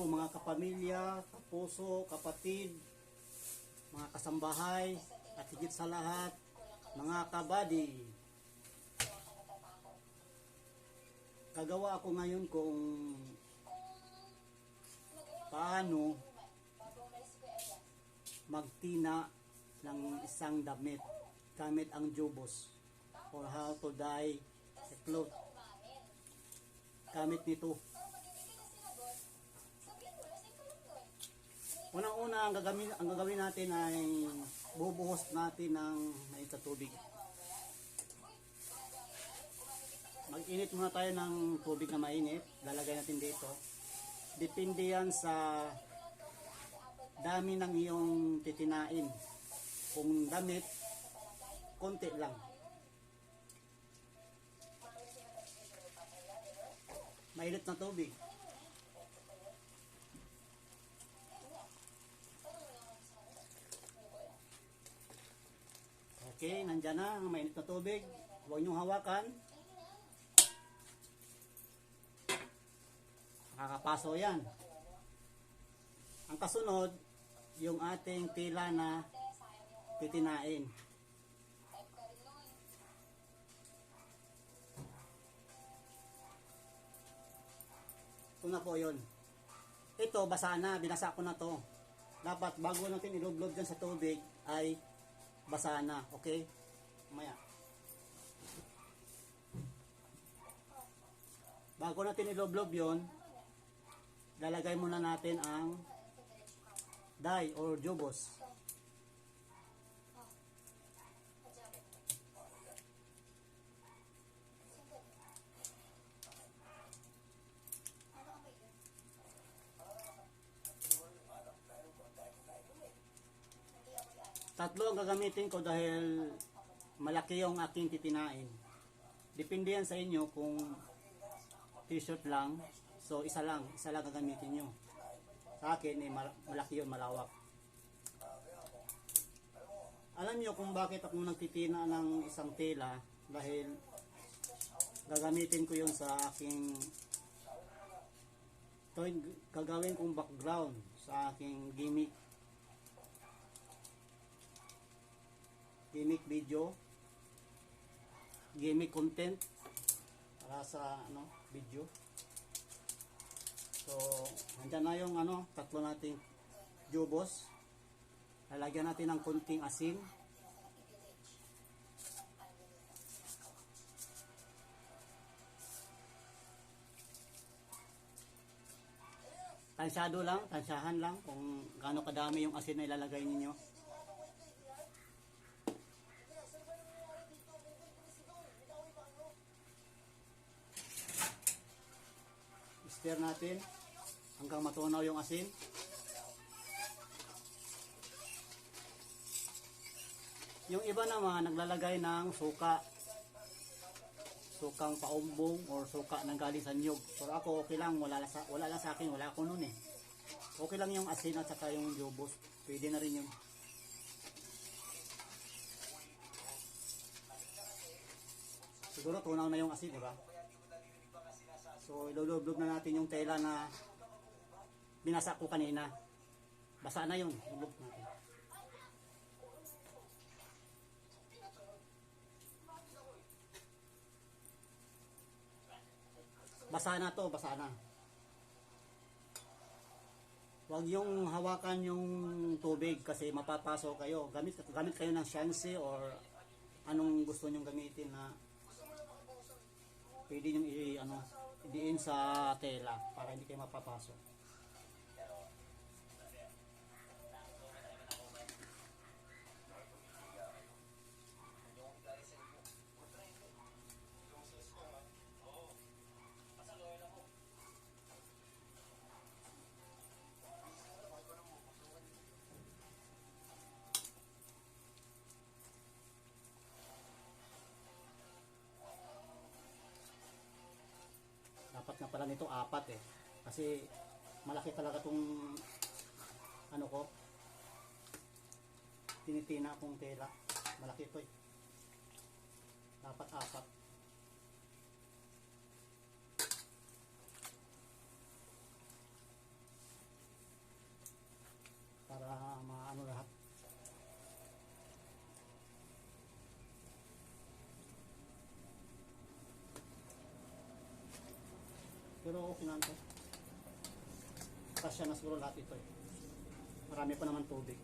mga kapamilya, kapuso, kapatid, mga kasambahay, at higit sa lahat, mga kabady. Gagawa ako ngayon kung paano magtina ng isang damit gamit ang jubos, or how to dye a cloth gamit nito. Unang-una, ang gagawin natin ay bubuhos natin ng mainit na tubig. Mag-init muna tayo ng tubig na mainit. Lalagay natin dito. Depende yan sa dami ng iyong titinain. Kung damit, konti lang. Mainit na tubig. Okay, nandyan na ang mainit na tubig. Huwag niyong hawakan. Nakakapaso yan. Ang kasunod, yung ating tela na titinain. Ito na po yun. Ito, basa na. Binasa ko na to. Dapat bago natin ilublob dyan sa tubig ay basa na. Okay? Maya. Bago natin ilublob yun, lalagay muna natin ang dye or jubos. Tatlo ang gagamitin ko dahil malaki yung aking titinain. Depende yan sa inyo kung t-shirt lang. So isa lang gagamitin nyo. Sa akin malaki yun, malawak. Alam nyo kung bakit ako nagtitina ng isang tela, dahil gagamitin ko yun sa aking, ito gagawin kong background sa aking gimmick video, gimmick content para sa video. So nandiyan na yung tatlo nating jubos. Lalagyan natin ng konting asin. Tansyahan lang kung gaano kadami yung asin na ilalagay niyo. Stir natin hanggang matunaw yung asin. Yung iba naman naglalagay ng sukang paumbong or suka nang galing sa niyog. Pero ako okay lang, wala lang sa akin, wala ako noon eh. Okay lang yung asin at saka yung jubos. Pwede na rin yun. Siguro tunaw na yung asin, di ba? So ilulublog na natin yung tela na binasa ko kanina. Basa na yun. Ilulog natin. Basa na to, basa na. Huwag yung hawakan yung tubig kasi mapapasok kayo. Gamit kayo ng shansi or anong gusto nyong gamitin na pwede nyong idiin sa tela para hindi kayo mapapasok. Dapat na pala nito 4 eh. Kasi malaki talaga tong tinitina kong tela. Malaki ito eh. Dapat 4. Pero okay naman to. Kasya na siguro lahat ito eh. Marami pa naman tubig.